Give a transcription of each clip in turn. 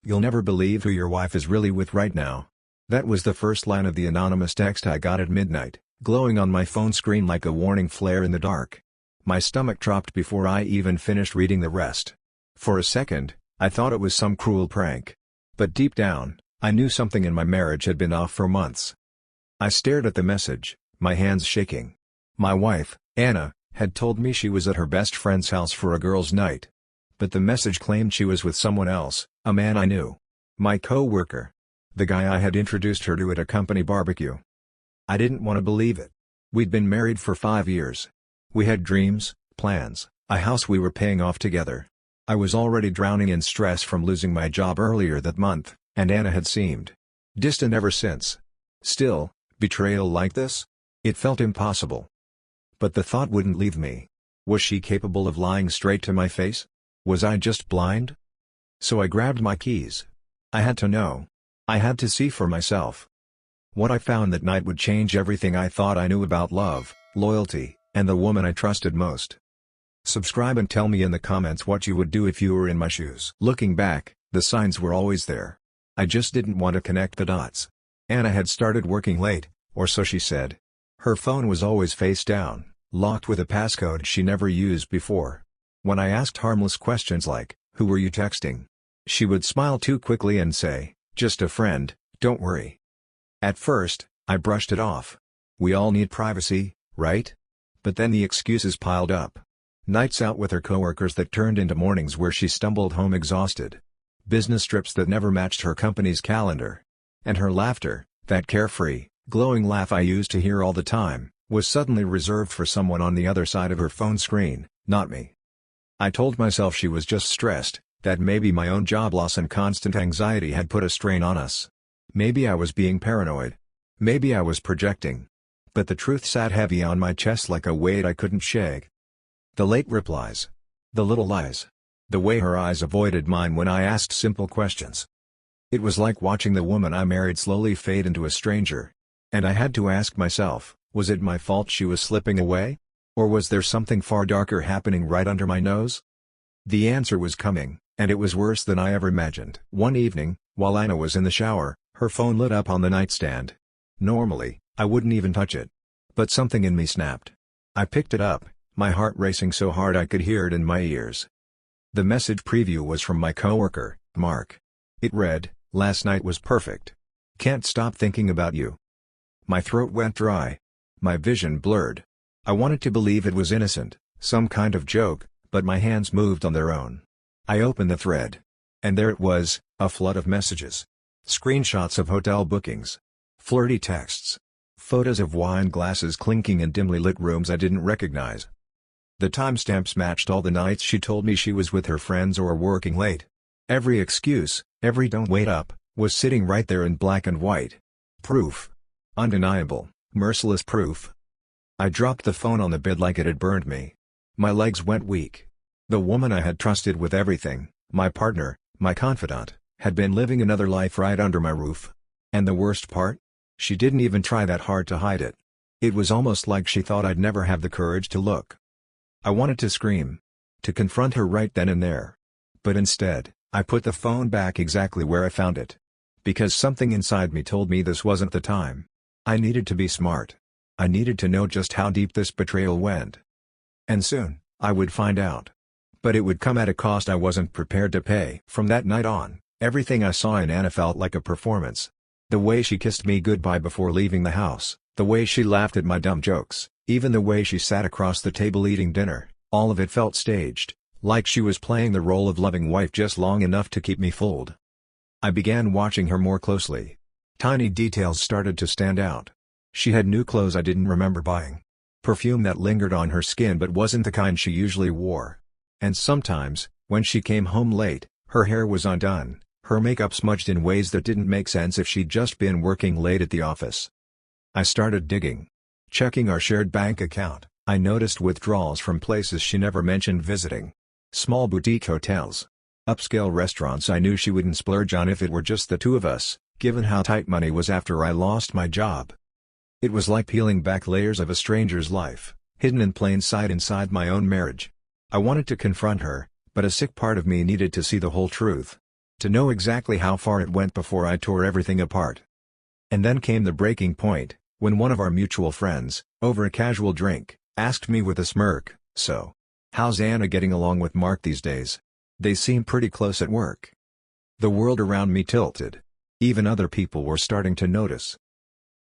"You'll never believe who your wife is really with right now." That was the first line of the anonymous text I got at midnight, glowing on my phone screen like a warning flare in the dark. My stomach dropped before I even finished reading the rest. For a second, I thought it was some cruel prank. But deep down, I knew something in my marriage had been off for months. I stared at the message, my hands shaking. My wife, Anna, had told me she was at her best friend's house for a girls' night. But the message claimed she was with someone else, a man I knew. My co-worker. The guy I had introduced her to at a company barbecue. I didn't want to believe it. We'd been married for 5 years. We had dreams, plans, a house we were paying off together. I was already drowning in stress from losing my job earlier that month, and Anna had seemed distant ever since. Still, betrayal like this? It felt impossible. But the thought wouldn't leave me. Was she capable of lying straight to my face? Was I just blind? So I grabbed my keys. I had to know. I had to see for myself. What I found that night would change everything I thought I knew about love, loyalty, and the woman I trusted most. Subscribe and tell me in the comments what you would do if you were in my shoes. Looking back, the signs were always there. I just didn't want to connect the dots. Anna had started working late, or so she said. Her phone was always face down, locked with a passcode she never used before. When I asked harmless questions like, "Who were you texting?" she would smile too quickly and say, "Just a friend, don't worry." At first, I brushed it off. We all need privacy, right? But then the excuses piled up. Nights out with her coworkers that turned into mornings where she stumbled home exhausted. Business trips that never matched her company's calendar. And her laughter, that carefree, glowing laugh I used to hear all the time, was suddenly reserved for someone on the other side of her phone screen, not me. I told myself she was just stressed, that maybe my own job loss and constant anxiety had put a strain on us. Maybe I was being paranoid. Maybe I was projecting. But the truth sat heavy on my chest like a weight I couldn't shake. The late replies. The little lies. The way her eyes avoided mine when I asked simple questions. It was like watching the woman I married slowly fade into a stranger. And I had to ask myself, was it my fault she was slipping away? Or was there something far darker happening right under my nose? The answer was coming, and it was worse than I ever imagined. One evening, while Anna was in the shower, her phone lit up on the nightstand. Normally, I wouldn't even touch it. But something in me snapped. I picked it up, my heart racing so hard I could hear it in my ears. The message preview was from my coworker, Mark. It read, "Last night was perfect. Can't stop thinking about you." My throat went dry. My vision blurred. I wanted to believe it was innocent, some kind of joke, but my hands moved on their own. I opened the thread. And there it was, a flood of messages. Screenshots of hotel bookings. Flirty texts. Photos of wine glasses clinking in dimly lit rooms I didn't recognize. The timestamps matched all the nights she told me she was with her friends or working late. Every excuse, every "don't wait up," was sitting right there in black and white. Proof. Undeniable, merciless proof. I dropped the phone on the bed like it had burned me. My legs went weak. The woman I had trusted with everything, my partner, my confidant, had been living another life right under my roof. And the worst part? She didn't even try that hard to hide it. It was almost like she thought I'd never have the courage to look. I wanted to scream. To confront her right then and there. But instead, I put the phone back exactly where I found it. Because something inside me told me this wasn't the time. I needed to be smart. I needed to know just how deep this betrayal went. And soon, I would find out. But it would come at a cost I wasn't prepared to pay. From that night on, everything I saw in Anna felt like a performance. The way she kissed me goodbye before leaving the house, the way she laughed at my dumb jokes, even the way she sat across the table eating dinner, all of it felt staged, like she was playing the role of loving wife just long enough to keep me fooled. I began watching her more closely. Tiny details started to stand out. She had new clothes I didn't remember buying. Perfume that lingered on her skin but wasn't the kind she usually wore. And sometimes, when she came home late, her hair was undone, her makeup smudged in ways that didn't make sense if she'd just been working late at the office. I started digging. Checking our shared bank account, I noticed withdrawals from places she never mentioned visiting. Small boutique hotels. Upscale restaurants I knew she wouldn't splurge on if it were just the two of us, given how tight money was after I lost my job. It was like peeling back layers of a stranger's life, hidden in plain sight inside my own marriage. I wanted to confront her, but a sick part of me needed to see the whole truth. to know exactly how far it went before I tore everything apart. And then came the breaking point, when one of our mutual friends, over a casual drink, asked me with a smirk, "So, how's Anna getting along with Mark these days? They seem pretty close at work." The world around me tilted. Even other people were starting to notice.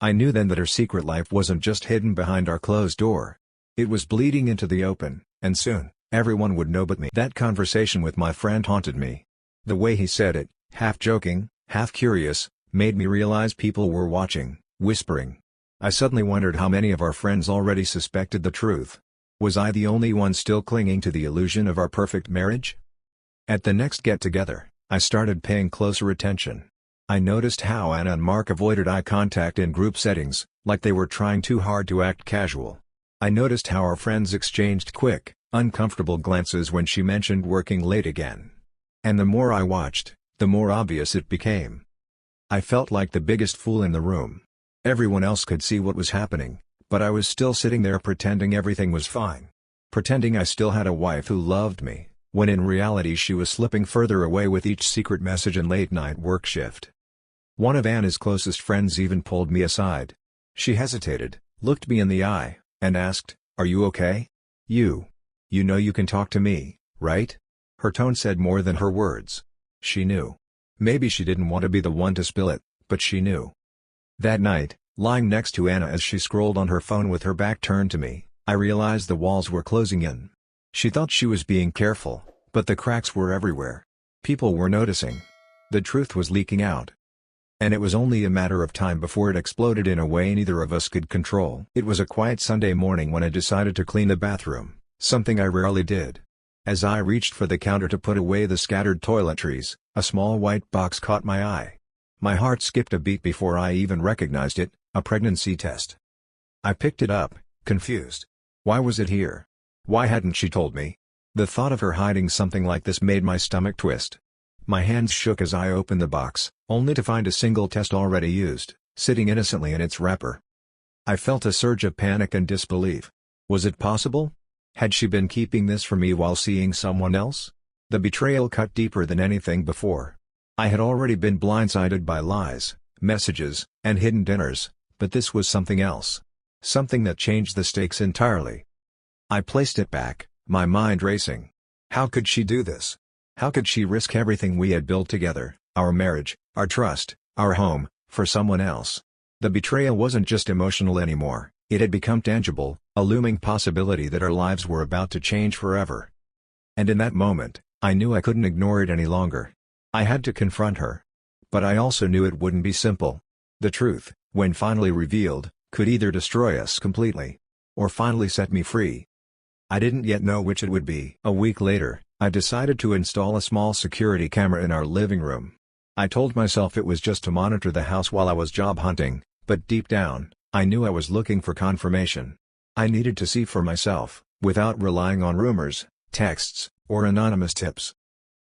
I knew then that her secret life wasn't just hidden behind our closed door. It was bleeding into the open, and soon, everyone would know but me. That conversation with my friend haunted me. The way he said it, half joking, half curious, made me realize people were watching, whispering. I suddenly wondered how many of our friends already suspected the truth. Was I the only one still clinging to the illusion of our perfect marriage? At the next get-together, I started paying closer attention. I noticed how Anna and Mark avoided eye contact in group settings, like they were trying too hard to act casual. I noticed how our friends exchanged quick, uncomfortable glances when she mentioned working late again. And the more I watched, the more obvious it became. I felt like the biggest fool in the room. Everyone else could see what was happening, but I was still sitting there pretending everything was fine. Pretending I still had a wife who loved me, when in reality she was slipping further away with each secret message and late-night work shift. One of Anna's closest friends even pulled me aside. She hesitated, looked me in the eye, and asked, "Are you okay? You know you can talk to me, right?" Her tone said more than her words. She knew. Maybe she didn't want to be the one to spill it, but she knew. That night, lying next to Anna as she scrolled on her phone with her back turned to me, I realized the walls were closing in. She thought she was being careful, but the cracks were everywhere. People were noticing. The truth was leaking out. And it was only a matter of time before it exploded in a way neither of us could control. It was a quiet Sunday morning when I decided to clean the bathroom, something I rarely did. As I reached for the counter to put away the scattered toiletries, a small white box caught my eye. My heart skipped a beat before I even recognized it, a pregnancy test. I picked it up, confused. Why was it here? Why hadn't she told me? The thought of her hiding something like this made my stomach twist. My hands shook as I opened the box, only to find a single test already used, sitting innocently in its wrapper. I felt a surge of panic and disbelief. Was it possible? Had she been keeping this from me while seeing someone else? The betrayal cut deeper than anything before. I had already been blindsided by lies, messages, and hidden dinners, but this was something else. Something that changed the stakes entirely. I placed it back, my mind racing. How could she do this? How could she risk everything we had built together, our marriage, our trust, our home, for someone else? The betrayal wasn't just emotional anymore, it had become tangible, a looming possibility that our lives were about to change forever. And in that moment, I knew I couldn't ignore it any longer. I had to confront her. But I also knew it wouldn't be simple. The truth, when finally revealed, could either destroy us completely, or finally set me free. I didn't yet know which it would be. A week later, I decided to install a small security camera in our living room. I told myself it was just to monitor the house while I was job hunting, but deep down, I knew I was looking for confirmation. I needed to see for myself, without relying on rumors, texts, or anonymous tips.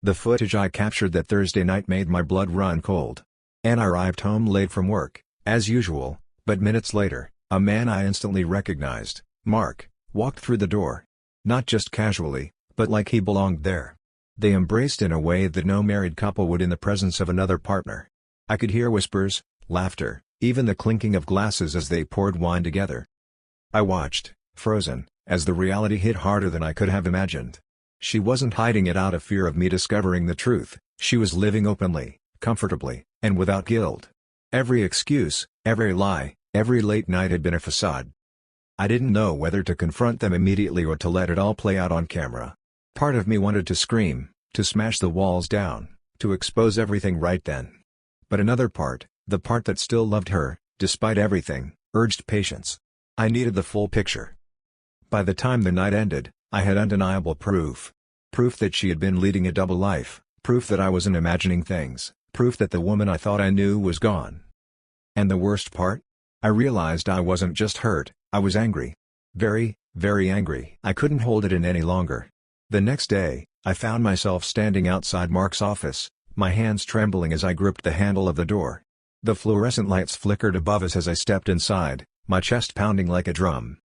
The footage I captured that Thursday night made my blood run cold. Anna arrived home late from work, as usual, but minutes later, a man I instantly recognized, Mark, walked through the door. Not just casually, but like he belonged there. They embraced in a way that no married couple would in the presence of another partner. I could hear whispers, laughter, even the clinking of glasses as they poured wine together. I watched, frozen, as the reality hit harder than I could have imagined. She wasn't hiding it out of fear of me discovering the truth, she was living openly, comfortably, and without guilt. Every excuse, every lie, every late night had been a facade. I didn't know whether to confront them immediately or to let it all play out on camera. Part of me wanted to scream, to smash the walls down, to expose everything right then. But another part, the part that still loved her, despite everything, urged patience. I needed the full picture. By the time the night ended, I had undeniable proof. Proof that she had been leading a double life, proof that I wasn't imagining things, proof that the woman I thought I knew was gone. And the worst part? I realized I wasn't just hurt, I was angry. Very, very angry. I couldn't hold it in any longer. The next day, I found myself standing outside Mark's office, my hands trembling as I gripped the handle of the door. The fluorescent lights flickered above us as I stepped inside, my chest pounding like a drum.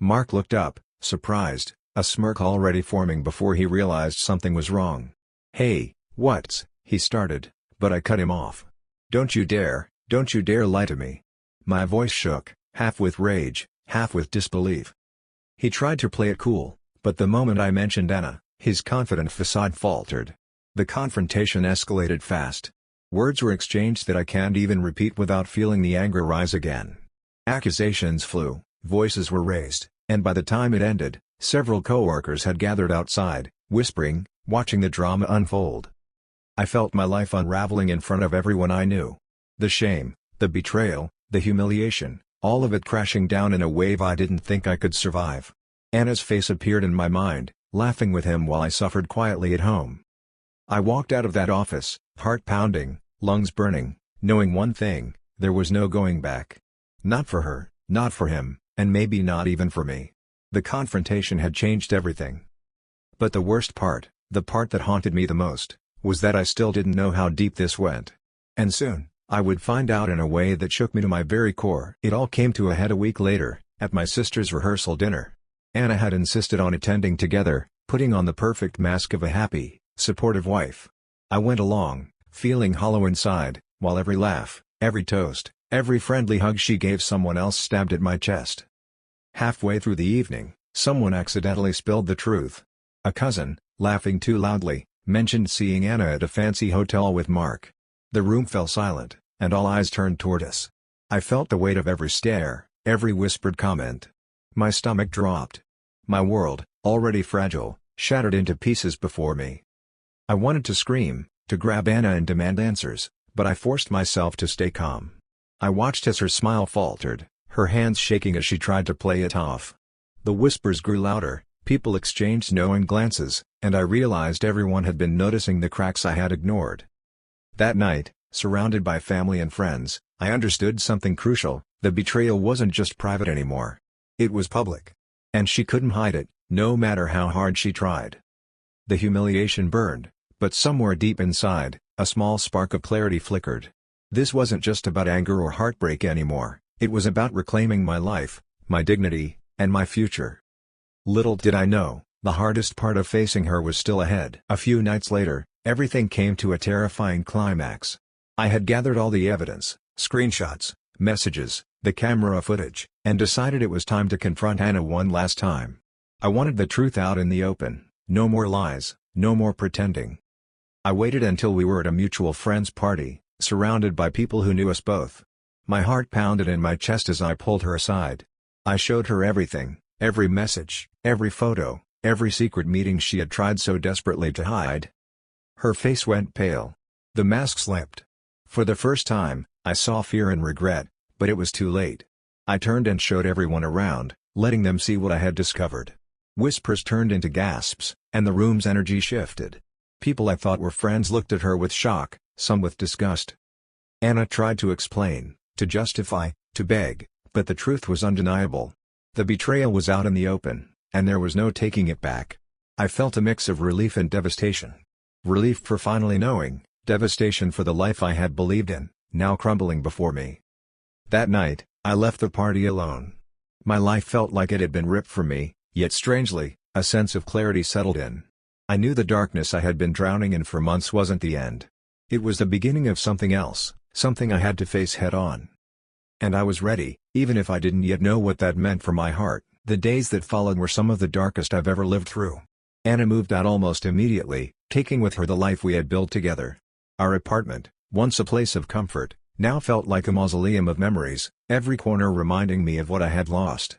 Mark looked up, surprised, a smirk already forming before he realized something was wrong. "Hey, what's," he started, but I cut him off. Don't you dare lie to me. My voice shook, half with rage, half with disbelief. He tried to play it cool, but the moment I mentioned Anna, his confident facade faltered. The confrontation escalated fast. Words were exchanged that I can't even repeat without feeling the anger rise again. Accusations flew, voices were raised, and by the time it ended, several coworkers had gathered outside, whispering, watching the drama unfold. I felt my life unraveling in front of everyone I knew. The shame, the betrayal, the humiliation, all of it crashing down in a wave I didn't think I could survive. Anna's face appeared in my mind, laughing with him while I suffered quietly at home. I walked out of that office, heart pounding, lungs burning, knowing one thing: there was no going back. Not for her, not for him, and maybe not even for me. The confrontation had changed everything. But the worst part, the part that haunted me the most, was that I still didn't know how deep this went. And soon, I would find out in a way that shook me to my very core. It all came to a head a week later, at my sister's rehearsal dinner. Anna had insisted on attending together, putting on the perfect mask of a happy, supportive wife. I went along, feeling hollow inside, while every laugh, every toast, every friendly hug she gave someone else stabbed at my chest. Halfway through the evening, someone accidentally spilled the truth. A cousin, laughing too loudly, mentioned seeing Anna at a fancy hotel with Mark. The room fell silent, and all eyes turned toward us. I felt the weight of every stare, every whispered comment. My stomach dropped. My world, already fragile, shattered into pieces before me. I wanted to scream, to grab Anna and demand answers, but I forced myself to stay calm. I watched as her smile faltered, her hands shaking as she tried to play it off. The whispers grew louder, people exchanged knowing glances, and I realized everyone had been noticing the cracks I had ignored. That night, surrounded by family and friends, I understood something crucial: the betrayal wasn't just private anymore. It was public. And she couldn't hide it, no matter how hard she tried. The humiliation burned, but somewhere deep inside, a small spark of clarity flickered. This wasn't just about anger or heartbreak anymore, it was about reclaiming my life, my dignity, and my future. Little did I know, the hardest part of facing her was still ahead. A few nights later, everything came to a terrifying climax. I had gathered all the evidence, screenshots, messages, the camera footage, and decided it was time to confront Anna one last time. I wanted the truth out in the open, no more lies, no more pretending. I waited until we were at a mutual friend's party, surrounded by people who knew us both. My heart pounded in my chest as I pulled her aside. I showed her everything, every message, every photo, every secret meeting she had tried so desperately to hide. Her face went pale. The mask slipped. For the first time, I saw fear and regret, but it was too late. I turned and showed everyone around, letting them see what I had discovered. Whispers turned into gasps, and the room's energy shifted. People I thought were friends looked at her with shock, some with disgust. Anna tried to explain, to justify, to beg, but the truth was undeniable. The betrayal was out in the open, and there was no taking it back. I felt a mix of relief and devastation. Relief for finally knowing, devastation for the life I had believed in, now crumbling before me. That night, I left the party alone. My life felt like it had been ripped from me, yet strangely, a sense of clarity settled in. I knew the darkness I had been drowning in for months wasn't the end. It was the beginning of something else, something I had to face head-on. And I was ready, even if I didn't yet know what that meant for my heart. The days that followed were some of the darkest I've ever lived through. Anna moved out almost immediately, taking with her the life we had built together. Our apartment, once a place of comfort, now felt like a mausoleum of memories, every corner reminding me of what I had lost.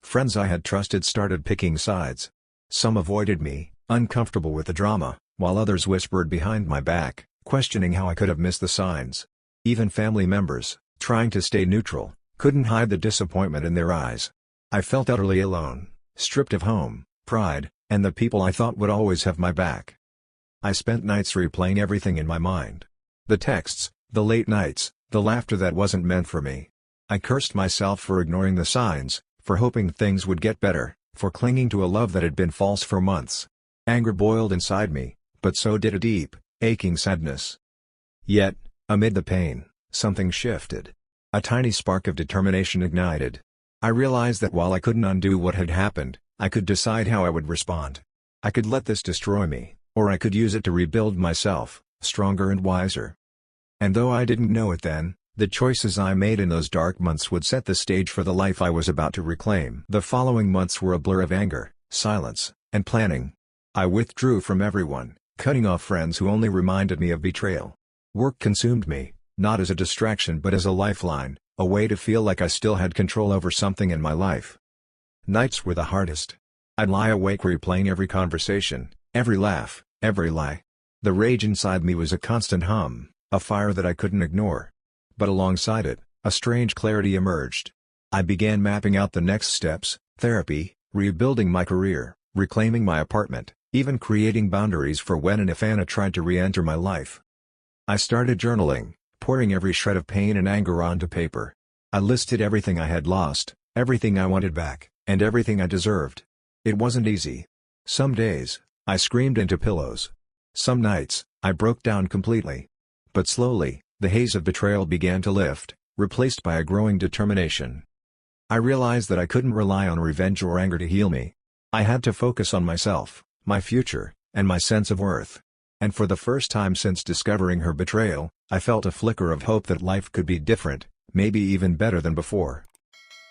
Friends I had trusted started picking sides. Some avoided me, uncomfortable with the drama, while others whispered behind my back, questioning how I could have missed the signs. Even family members, trying to stay neutral, couldn't hide the disappointment in their eyes. I felt utterly alone, stripped of home, pride, and the people I thought would always have my back. I spent nights replaying everything in my mind. The texts, the late nights, the laughter that wasn't meant for me. I cursed myself for ignoring the signs, for hoping things would get better, for clinging to a love that had been false for months. Anger boiled inside me, but so did a deep, aching sadness. Yet, amid the pain, something shifted. A tiny spark of determination ignited. I realized that while I couldn't undo what had happened, I could decide how I would respond. I could let this destroy me, or I could use it to rebuild myself, stronger and wiser. And though I didn't know it then, the choices I made in those dark months would set the stage for the life I was about to reclaim. The following months were a blur of anger, silence, and planning. I withdrew from everyone, cutting off friends who only reminded me of betrayal. Work consumed me, not as a distraction but as a lifeline, a way to feel like I still had control over something in my life. Nights were the hardest. I'd lie awake replaying every conversation, every laugh, every lie. The rage inside me was a constant hum, a fire that I couldn't ignore. But alongside it, a strange clarity emerged. I began mapping out the next steps: therapy, rebuilding my career, reclaiming my apartment, even creating boundaries for when and if Anna tried to re-enter my life. I started journaling, pouring every shred of pain and anger onto paper. I listed everything I had lost, everything I wanted back, and everything I deserved. It wasn't easy. Some days, I screamed into pillows. Some nights, I broke down completely. But slowly, the haze of betrayal began to lift, replaced by a growing determination. I realized that I couldn't rely on revenge or anger to heal me. I had to focus on myself, my future, and my sense of worth. And for the first time since discovering her betrayal, I felt a flicker of hope that life could be different, maybe even better than before.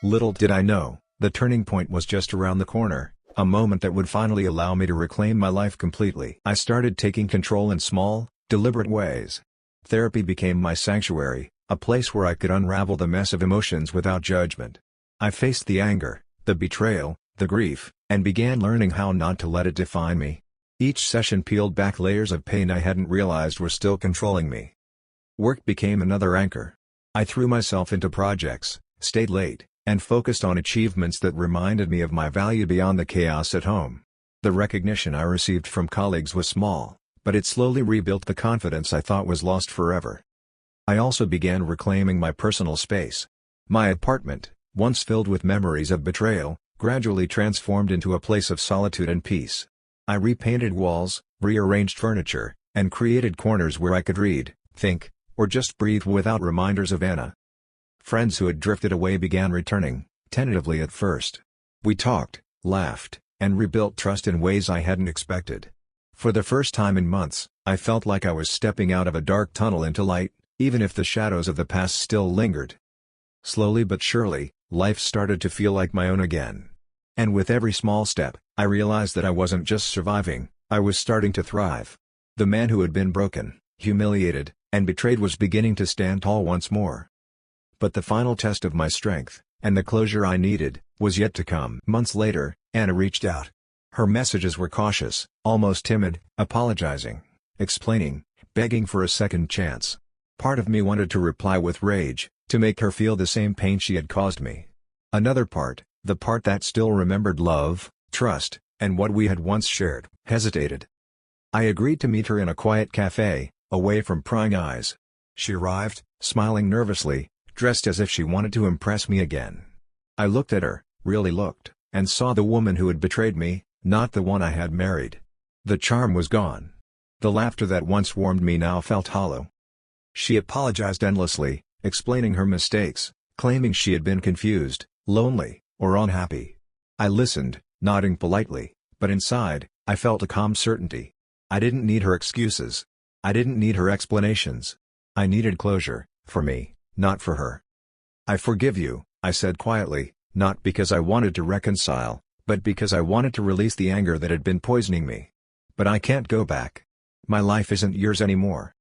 Little did I know, the turning point was just around the corner, a moment that would finally allow me to reclaim my life completely. I started taking control in small, deliberate ways. Therapy became my sanctuary, a place where I could unravel the mess of emotions without judgment. I faced the anger, the betrayal, the grief, and began learning how not to let it define me. Each session peeled back layers of pain I hadn't realized were still controlling me. Work became another anchor. I threw myself into projects, stayed late, and focused on achievements that reminded me of my value beyond the chaos at home. The recognition I received from colleagues was small, but it slowly rebuilt the confidence I thought was lost forever. I also began reclaiming my personal space. My apartment, once filled with memories of betrayal, gradually transformed into a place of solitude and peace. I repainted walls, rearranged furniture, and created corners where I could read, think, or just breathe without reminders of Anna. Friends who had drifted away began returning, tentatively at first. We talked, laughed, and rebuilt trust in ways I hadn't expected. For the first time in months, I felt like I was stepping out of a dark tunnel into light, even if the shadows of the past still lingered. Slowly but surely, life started to feel like my own again. And with every small step, I realized that I wasn't just surviving, I was starting to thrive. The man who had been broken, humiliated, and betrayed was beginning to stand tall once more. But the final test of my strength, and the closure I needed, was yet to come. Months later, Anna reached out. Her messages were cautious, almost timid, apologizing, explaining, begging for a second chance. Part of me wanted to reply with rage, to make her feel the same pain she had caused me. Another part, the part that still remembered love, trust, and what we had once shared, hesitated. I agreed to meet her in a quiet cafe, away from prying eyes. She arrived, smiling nervously, dressed as if she wanted to impress me again. I looked at her, really looked, and saw the woman who had betrayed me, not the one I had married. The charm was gone. The laughter that once warmed me now felt hollow. She apologized endlessly, explaining her mistakes, claiming she had been confused, lonely, or unhappy. I listened, nodding politely, but inside, I felt a calm certainty. I didn't need her excuses. I didn't need her explanations. I needed closure, for me, not for her. "I forgive you," I said quietly, not because I wanted to reconcile, but because I wanted to release the anger that had been poisoning me. "But I can't go back. My life isn't yours anymore."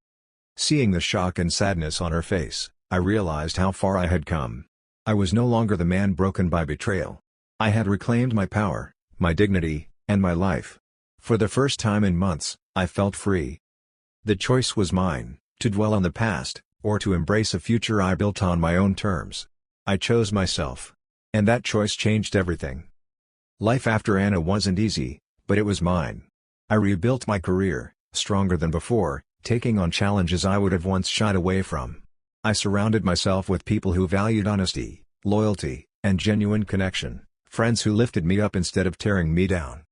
Seeing the shock and sadness on her face, I realized how far I had come. I was no longer the man broken by betrayal. I had reclaimed my power, my dignity, and my life. For the first time in months, I felt free. The choice was mine, to dwell on the past, or to embrace a future I built on my own terms. I chose myself. And that choice changed everything. Life after Anna wasn't easy, but it was mine. I rebuilt my career, stronger than before, taking on challenges I would have once shied away from. I surrounded myself with people who valued honesty, loyalty, and genuine connection, friends who lifted me up instead of tearing me down.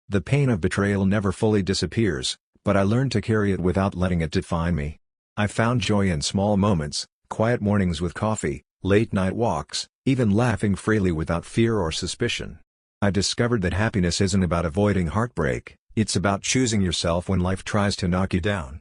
The pain of betrayal never fully disappears, but I learned to carry it without letting it define me. I found joy in small moments, quiet mornings with coffee, late-night walks, even laughing freely without fear or suspicion. I discovered that happiness isn't about avoiding heartbreak, it's about choosing yourself when life tries to knock you down.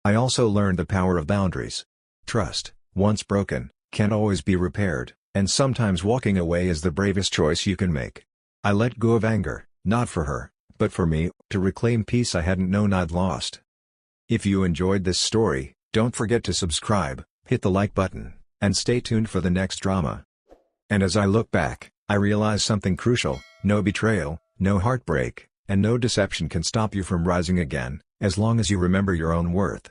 I also learned the power of boundaries. Trust, once broken, can't always be repaired, and sometimes walking away is the bravest choice you can make. I let go of anger, not for her, but for me, to reclaim peace I hadn't known I'd lost. If you enjoyed this story, don't forget to subscribe, hit the like button, and stay tuned for the next drama. And as I look back, I realize something crucial: no betrayal, no heartbreak, and no deception can stop you from rising again, as long as you remember your own worth.